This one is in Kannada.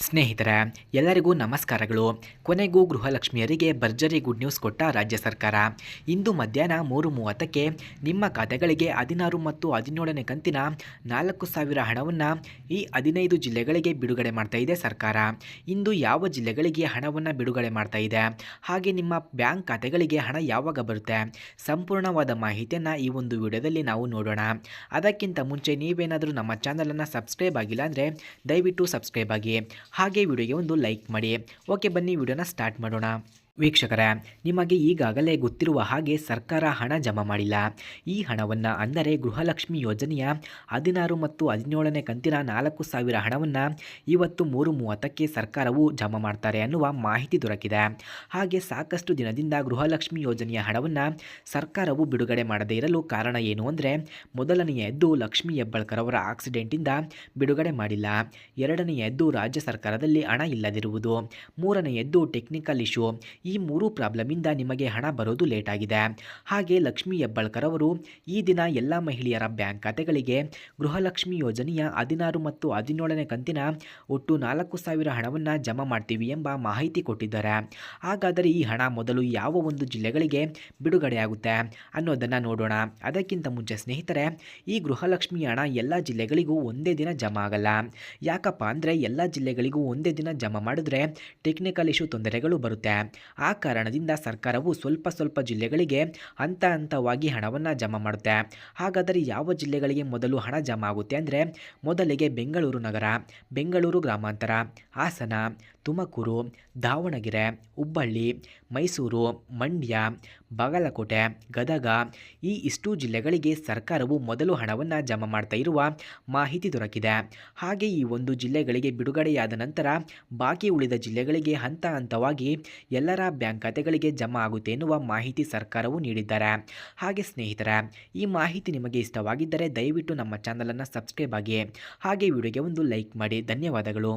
ಸ್ನೇಹಿತರೆ, ಎಲ್ಲರಿಗೂ ನಮಸ್ಕಾರಗಳು. ಕೊನೆಗೂ ಗೃಹಲಕ್ಷ್ಮಿಯರಿಗೆ ಭರ್ಜರಿ ಗುಡ್ ನ್ಯೂಸ್ ಕೊಟ್ಟ ರಾಜ್ಯ ಸರ್ಕಾರ. ಇಂದು ಮಧ್ಯಾಹ್ನ 3:30ಕ್ಕೆ ನಿಮ್ಮ ಖಾತೆಗಳಿಗೆ 16 ಮತ್ತು 17ನೇ ಕಂತಿನ 4,000 ಹಣವನ್ನು ಈ 15 ಜಿಲ್ಲೆಗಳಿಗೆ ಬಿಡುಗಡೆ ಮಾಡ್ತಾ ಇದೆ ಸರ್ಕಾರ. ಇಂದು ಯಾವ ಜಿಲ್ಲೆಗಳಿಗೆ ಹಣವನ್ನು ಬಿಡುಗಡೆ ಮಾಡ್ತಾ ಇದೆ, ಹಾಗೆ ನಿಮ್ಮ ಬ್ಯಾಂಕ್ ಖಾತೆಗಳಿಗೆ ಹಣ ಯಾವಾಗ ಬರುತ್ತೆ, ಸಂಪೂರ್ಣವಾದ ಮಾಹಿತಿಯನ್ನು ಈ ಒಂದು ವಿಡಿಯೋದಲ್ಲಿ ನಾವು ನೋಡೋಣ. ಅದಕ್ಕಿಂತ ಮುಂಚೆ ನೀವೇನಾದರೂ ನಮ್ಮ ಚಾನಲನ್ನು ಸಬ್ಸ್ಕ್ರೈಬ್ ಆಗಿಲ್ಲ ಅಂದರೆ ದಯವಿಟ್ಟು ಸಬ್ಸ್ಕ್ರೈಬ್ ಆಗಿ, ಹಾಗೆ ವಿಡಿಯೋಗೆ ಒಂದು ಲೈಕ್ ಮಾಡಿ. ಓಕೆ, ಬನ್ನಿ ವಿಡಿಯೋನ ಸ್ಟಾರ್ಟ್ ಮಾಡೋಣ. ವೀಕ್ಷಕರೇ, ನಿಮಗೆ ಈಗಾಗಲೇ ಗೊತ್ತಿರುವ ಹಾಗೆ ಸರ್ಕಾರ ಹಣ ಜಮಾ ಮಾಡಿಲ್ಲ. ಈ ಹಣವನ್ನು ಅಂದರೆ ಗೃಹಲಕ್ಷ್ಮಿ ಯೋಜನೆಯ 16 ಮತ್ತು 17ನೇ ಕಂತಿನ 4,000 ಹಣವನ್ನು ಇವತ್ತು 3:30ಕ್ಕೆ ಸರ್ಕಾರವು ಜಮಾ ಮಾಡ್ತಾರೆ ಅನ್ನುವ ಮಾಹಿತಿ ದೊರಕಿದೆ. ಹಾಗೆ ಸಾಕಷ್ಟು ದಿನದಿಂದ ಗೃಹಲಕ್ಷ್ಮಿ ಯೋಜನೆಯ ಹಣವನ್ನು ಸರ್ಕಾರವು ಬಿಡುಗಡೆ ಮಾಡದೇ ಇರಲು ಕಾರಣ ಏನು ಅಂದರೆ, ಮೊದಲನೆಯದ್ದು ಲಕ್ಷ್ಮೀ ಹೆಬ್ಬಾಳ್ಕರ್ ಅವರ ಆಕ್ಸಿಡೆಂಟಿಂದ ಬಿಡುಗಡೆ ಮಾಡಿಲ್ಲ, ಎರಡನೆಯದ್ದು ರಾಜ್ಯ ಸರ್ಕಾರದಲ್ಲಿ ಹಣ ಇಲ್ಲದಿರುವುದು, ಮೂರನೆಯದ್ದು ಟೆಕ್ನಿಕಲ್ ಇಶ್ಯೂ. ಈ ಮೂರು ಪ್ರಾಬ್ಲಮಿಂದ ನಿಮಗೆ ಹಣ ಬರೋದು ಲೇಟ್ ಆಗಿದೆ. ಹಾಗೆ ಲಕ್ಷ್ಮೀ ಹೆಬ್ಬಾಳ್ಕರ್ ಅವರು ಈ ದಿನ ಎಲ್ಲ ಮಹಿಳೆಯರ ಬ್ಯಾಂಕ್ ಖಾತೆಗಳಿಗೆ ಗೃಹಲಕ್ಷ್ಮಿ ಯೋಜನೆಯ 16 ಮತ್ತು 17ನೇ ಕಂತಿನ ಒಟ್ಟು 4,000 ಹಣವನ್ನು ಜಮಾ ಮಾಡ್ತೀವಿ ಎಂಬ ಮಾಹಿತಿ ಕೊಟ್ಟಿದ್ದಾರೆ. ಹಾಗಾದರೆ ಈ ಹಣ ಮೊದಲು ಯಾವ ಒಂದು ಜಿಲ್ಲೆಗಳಿಗೆ ಬಿಡುಗಡೆಯಾಗುತ್ತೆ ಅನ್ನೋದನ್ನು ನೋಡೋಣ. ಅದಕ್ಕಿಂತ ಮುಂಚೆ ಸ್ನೇಹಿತರೆ, ಈ ಗೃಹಲಕ್ಷ್ಮಿ ಹಣ ಎಲ್ಲ ಜಿಲ್ಲೆಗಳಿಗೂ ಒಂದೇ ದಿನ ಜಮಾ ಆಗಲ್ಲ. ಯಾಕಪ್ಪ ಅಂದರೆ ಎಲ್ಲ ಜಿಲ್ಲೆಗಳಿಗೂ ಒಂದೇ ದಿನ ಜಮಾ ಮಾಡಿದ್ರೆ ಟೆಕ್ನಿಕಲ್ ಇಶ್ಯೂ ತೊಂದರೆಗಳು ಬರುತ್ತೆ. ಆ ಕಾರಣದಿಂದ ಸರ್ಕಾರವು ಸ್ವಲ್ಪ ಜಿಲ್ಲೆಗಳಿಗೆ ಹಂತವಾಗಿ ಹಣವನ್ನು ಜಮಾ ಮಾಡುತ್ತೆ. ಹಾಗಾದರೆ ಯಾವ ಜಿಲ್ಲೆಗಳಿಗೆ ಮೊದಲು ಹಣ ಜಮಾ ಆಗುತ್ತೆ ಅಂದರೆ, ಮೊದಲಿಗೆ ಬೆಂಗಳೂರು ನಗರ, ಬೆಂಗಳೂರು ಗ್ರಾಮಾಂತರ, ಹಾಸನ, ತುಮಕೂರು, ದಾವಣಗೆರೆ, ಹುಬ್ಬಳ್ಳಿ, ಮೈಸೂರು, ಮಂಡ್ಯ, ಬಾಗಲಕೋಟೆ, ಗದಗ, ಇಷ್ಟು ಜಿಲ್ಲೆಗಳಿಗೆ ಸರ್ಕಾರವು ಮೊದಲು ಹಣವನ್ನು ಜಮಾ ಮಾಡ್ತಾ ಇರುವ ಮಾಹಿತಿ ದೊರಕಿದೆ. ಹಾಗೆ ಈ ಒಂದು ಜಿಲ್ಲೆಗಳಿಗೆ ಬಿಡುಗಡೆಯಾದ ನಂತರ ಬಾಕಿ ಉಳಿದ ಜಿಲ್ಲೆಗಳಿಗೆ ಹಂತವಾಗಿ ಎಲ್ಲರ ಬ್ಯಾಂಕ್ ಖಾತೆಗಳಿಗೆ ಜಮಾ ಆಗುತ್ತೆ ಎನ್ನುವ ಮಾಹಿತಿ ಸರ್ಕಾರವು ನೀಡಿದ್ದಾರೆ. ಹಾಗೆ ಸ್ನೇಹಿತರೆ, ಈ ಮಾಹಿತಿ ನಿಮಗೆ ಇಷ್ಟವಾಗಿದ್ದರೆ ದಯವಿಟ್ಟು ನಮ್ಮ ಚಾನಲನ್ನು ಸಬ್ಸ್ಕ್ರೈಬ್ ಆಗಿ, ಹಾಗೆ ವಿಡಿಯೋಗೆ ಒಂದು ಲೈಕ್ ಮಾಡಿ. ಧನ್ಯವಾದಗಳು.